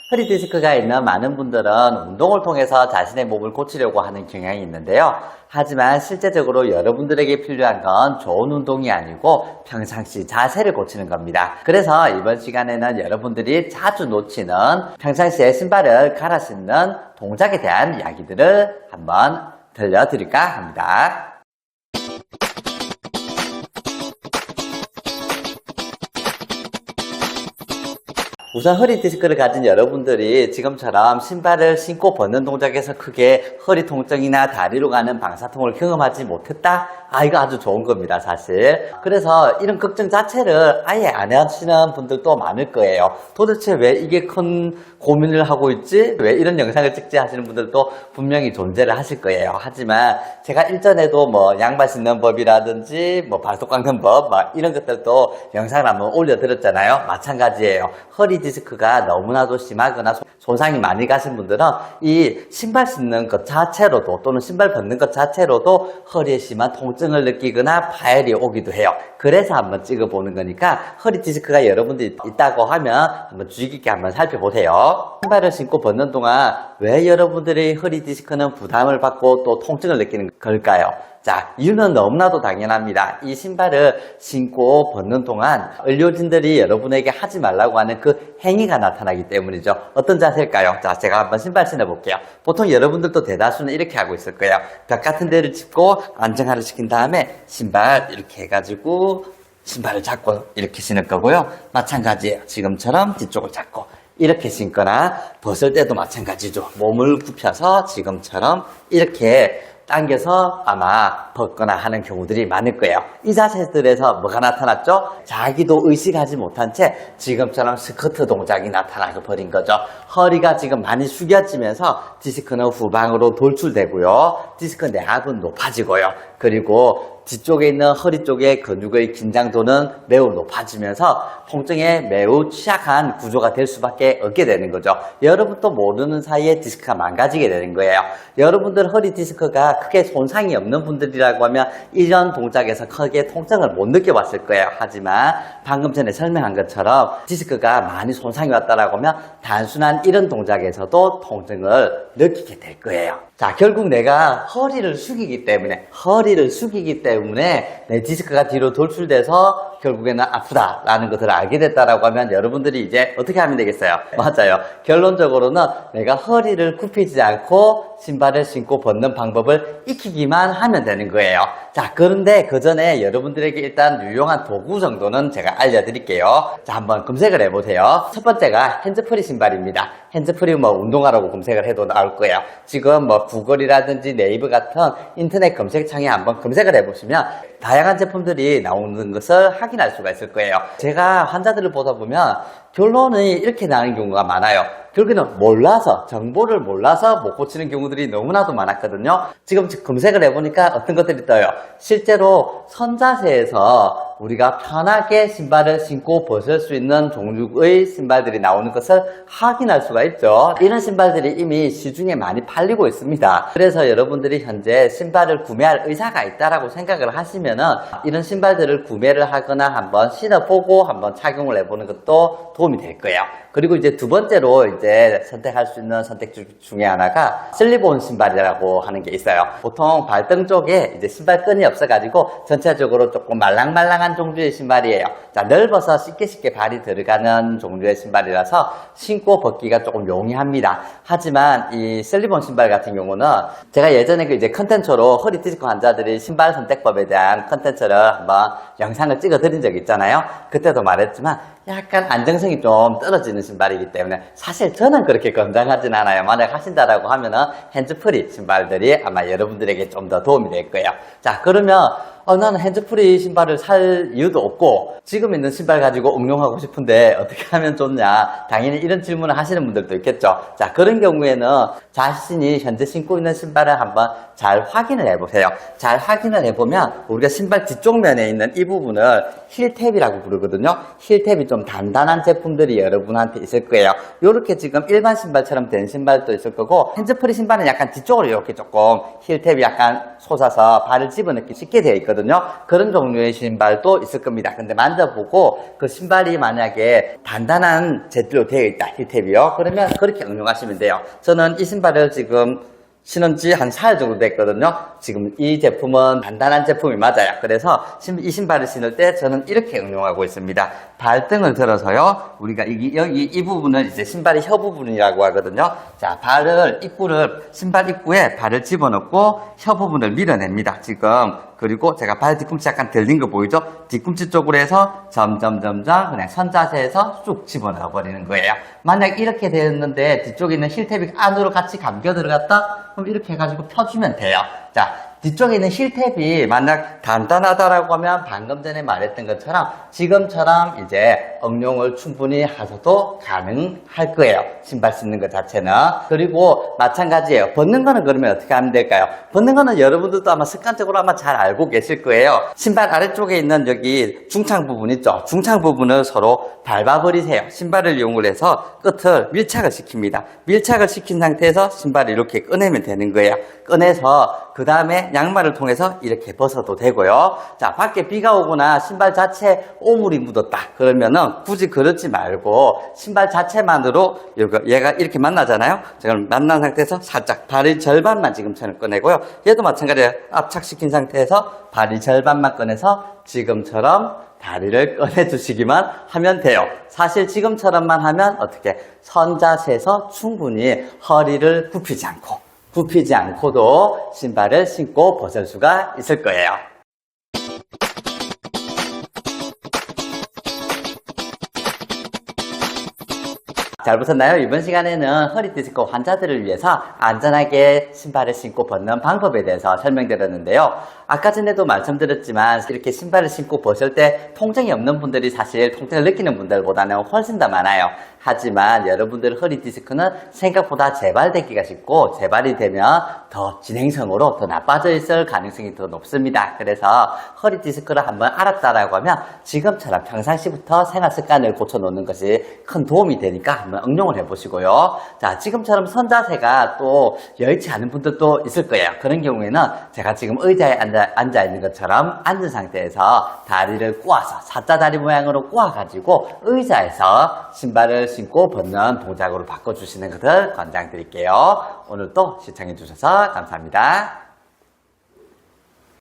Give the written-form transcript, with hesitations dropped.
허리 디스크가 있는 많은 분들은 운동을 통해서 자신의 몸을 고치려고 하는 경향이 있는데요. 하지만 실제적으로 여러분들에게 필요한 건 좋은 운동이 아니고 평상시 자세를 고치는 겁니다. 그래서 이번 시간에는 여러분들이 자주 놓치는 평상시에 신발을 갈아 신는 동작에 대한 이야기들을 한번 들려드릴까 합니다. 우선 허리 디스크를 가진 여러분들이 지금처럼 신발을 신고 벗는 동작에서 크게 허리 통증이나 다리로 가는 방사통을 경험하지 못했다? 이거 아주 좋은 겁니다, 사실. 그래서 이런 걱정 자체를 아예 안 하시는 분들도 많을 거예요. 도대체 왜 이게 큰 고민을 하고 있지? 왜 이런 영상을 찍지? 하시는 분들도 분명히 존재를 하실 거예요. 하지만 제가 일전에도 양발 신는 법이라든지 발톱 깎는 법 이런 것들도 영상을 한번 올려드렸잖아요. 마찬가지예요. 허리 디스크가 너무나도 심하거나 손상이 많이 가신 분들은 이 신발 신는 것 자체로도 또는 신발 벗는 것 자체로도 허리에 심한 통증을 느끼거나 파열이 오기도 해요. 그래서 한번 찍어보는 거니까 허리 디스크가 여러분들이 있다고 하면 한번 주의 깊게 한번 살펴보세요. 신발을 신고 벗는 동안 왜 여러분들이 허리 디스크는 부담을 받고 또 통증을 느끼는 걸까요? 자, 이유는 너무나도 당연합니다. 이 신발을 신고 벗는 동안 의료진들이 여러분에게 하지 말라고 하는 그 행위가 나타나기 때문이죠. 어떤 자세일까요? 자, 제가 한번 신발 신어볼게요. 보통 여러분들도 대다수는 이렇게 하고 있을 거예요. 벽 같은 데를 짚고 안정화를 시킨 다음에 신발 이렇게 해가지고 신발을 잡고 이렇게 신을 거고요. 마찬가지예요. 지금처럼 뒤쪽을 잡고 이렇게 신거나 벗을 때도 마찬가지죠. 몸을 굽혀서 지금처럼 이렇게 당겨서 아마 벗거나 하는 경우들이 많을 거예요. 이 자세들에서 뭐가 나타났죠? 자기도 의식하지 못한 채 지금처럼 스쿼트 동작이 나타나고 버린 거죠. 허리가 지금 많이 숙여지면서 디스크는 후방으로 돌출되고요. 디스크 내압은 높아지고요. 그리고 뒤쪽에 있는 허리 쪽의 근육의 긴장도는 매우 높아지면서 통증에 매우 취약한 구조가 될 수밖에 없게 되는 거죠. 여러분도 모르는 사이에 디스크가 망가지게 되는 거예요. 여러분들 허리 디스크가 크게 손상이 없는 분들이라고 하면 이런 동작에서 크게 통증을 못 느껴봤을 거예요. 하지만 방금 전에 설명한 것처럼 디스크가 많이 손상이 왔다라고 하면 단순한 이런 동작에서도 통증을 느끼게 될 거예요. 자, 결국 내가 허리를 숙이기 때문에 내 디스크가 뒤로 돌출돼서 결국에는 아프다라는 것을 알게 됐다라고 하면 여러분들이 이제 어떻게 하면 되겠어요? 맞아요. 결론적으로는 내가 허리를 굽히지 않고 신발을 신고 벗는 방법을 익히기만 하면 되는 거예요. 자, 그런데 그 전에 여러분들에게 일단 유용한 도구 정도는 제가 알려드릴게요. 자, 한번 검색을 해보세요. 첫 번째가 핸즈프리 신발입니다. 핸즈프리 운동화라고 검색을 해도 나올 거예요. 지금 구글이라든지 네이버 같은 인터넷 검색창에 한번 검색을 해보시면 다양한 제품들이 나오는 것을 확인할 수가 있을 거예요. 제가 환자들을 보다 보면 결론이 이렇게 나는 경우가 많아요. 결국에는 정보를 몰라서 못 고치는 경우들이 너무나도 많았거든요. 지금 검색을 해보니까 어떤 것들이 떠요. 실제로 선자세에서 우리가 편하게 신발을 신고 벗을 수 있는 종류의 신발들이 나오는 것을 확인할 수가 있죠. 이런 신발들이 이미 시중에 많이 팔리고 있습니다. 그래서 여러분들이 현재 신발을 구매할 의사가 있다라고 생각을 하시면은 이런 신발들을 구매를 하거나 한번 신어보고 한번 착용을 해보는 것도 도움이 될 거예요. 그리고 이제 두 번째로 이제 선택할 수 있는 선택 중에 하나가 슬립온 신발이라고 하는 게 있어요. 보통 발등 쪽에 이제 신발끈이 없어가지고 전체적으로 조금 말랑말랑한 종류의 신발이에요. 자, 넓어서 쉽게 발이 들어가는 종류의 신발이라서 신고 벗기가 조금 용이합니다. 하지만 이 슬립온 신발 같은 경우는 제가 예전에 이제 컨텐츠로 허리 디스크 환자들이 신발 선택법에 대한 컨텐츠를 한번 영상을 찍어 드린 적이 있잖아요. 그때도 말했지만 약간 안정성이 좀 떨어지는 신발이기 때문에 사실 저는 그렇게 건강하진 않아요. 만약 하신다라고 하면은 핸즈프리 신발들이 아마 여러분들에게 좀 더 도움이 될 거예요. 자, 그러면 나는 핸즈프리 신발을 살 이유도 없고 지금 있는 신발 가지고 응용하고 싶은데 어떻게 하면 좋냐, 당연히 이런 질문을 하시는 분들도 있겠죠. 자, 그런 경우에는 자신이 현재 신고 있는 신발을 한번 잘 확인을 해보세요. 잘 확인을 해보면 우리가 신발 뒤쪽 면에 있는 이 부분을 힐탭이라고 부르거든요. 힐탭이 좀 단단한 제품들이 여러분한테 있을 거예요. 이렇게 지금 일반 신발처럼 된 신발도 있을 거고, 핸즈프리 신발은 약간 뒤쪽으로 이렇게 조금 힐탭이 약간 솟아서 발을 집어넣기 쉽게 되어 있거든요. 있거든요. 그런 종류의 신발도 있을 겁니다. 근데 만져보고 그 신발이 만약에 단단한 재질로 되어 있다, 힐탭이요. 그러면 그렇게 응용하시면 돼요. 저는 이 신발을 지금 신은 지 한 4일 정도 됐거든요. 지금 이 제품은 단단한 제품이 맞아요. 그래서 이 신발을 신을 때 저는 이렇게 응용하고 있습니다. 발등을 들어서요. 우리가 여기 이 부분을 이제 신발의 혀 부분이라고 하거든요. 자, 신발 입구에 발을 집어넣고 혀 부분을 밀어냅니다. 지금. 그리고 제가 발 뒤꿈치 약간 들린 거 보이죠? 뒤꿈치 쪽으로 해서 점점 그냥 선 자세에서 쭉 집어넣어 버리는 거예요. 만약 이렇게 되었는데 뒤쪽에 있는 힐탭이 안으로 같이 감겨 들어갔다? 그럼 이렇게 해가지고 펴주면 돼요. 자, 뒤쪽에 있는 힐탭이 만약 단단하다라고 하면 방금 전에 말했던 것처럼 지금처럼 이제 응용을 충분히 하셔도 가능할 거예요. 신발 신는 것 자체는. 그리고 마찬가지예요. 벗는 거는 그러면 어떻게 하면 될까요? 벗는 거는 여러분들도 아마 습관적으로 아마 잘 알고 계실 거예요. 신발 아래쪽에 있는 여기 중창 부분 있죠? 중창 부분을 서로 밟아버리세요. 신발을 이용을 해서 끝을 밀착을 시킵니다. 밀착을 시킨 상태에서 신발을 이렇게 꺼내면 되는 거예요. 꺼내서 그 다음에 양말을 통해서 이렇게 벗어도 되고요. 자, 밖에 비가 오거나 신발 자체에 오물이 묻었다. 그러면은 굳이 그렇지 말고 신발 자체만으로 얘가 이렇게 만나잖아요. 지금 만난 상태에서 살짝 발의 절반만 지금처럼 꺼내고요. 얘도 마찬가지예요. 압착시킨 상태에서 발의 절반만 꺼내서 지금처럼 다리를 꺼내주시기만 하면 돼요. 사실 지금처럼만 하면 어떻게 선 자세에서 충분히 허리를 굽히지 않고도 신발을 신고 벗을 수가 있을 거예요. 잘 보셨나요? 이번 시간에는 허리 디스크 환자들을 위해서 안전하게 신발을 신고 벗는 방법에 대해서 설명드렸는데요. 아까 전에도 말씀드렸지만 이렇게 신발을 신고 벗을 때 통증이 없는 분들이 사실 통증을 느끼는 분들보다는 훨씬 더 많아요. 하지만 여러분들 허리 디스크는 생각보다 재발되기가 쉽고 재발이 되면 더 진행성으로 더 나빠져 있을 가능성이 더 높습니다. 그래서 허리 디스크를 한번 알았다라고 하면 지금처럼 평상시부터 생활 습관을 고쳐놓는 것이 큰 도움이 되니까 한번 응용을 해보시고요. 자, 지금처럼 선 자세가 또 여의치 않은 분들도 있을 거예요. 그런 경우에는 제가 지금 의자에 앉아 있는 것처럼 앉은 상태에서 다리를 꼬아서 사자 다리 모양으로 꼬아가지고 의자에서 신발을 신고 벗는 동작으로 바꿔주시는 것을 권장드릴게요. 오늘도 시청해주셔서 감사합니다.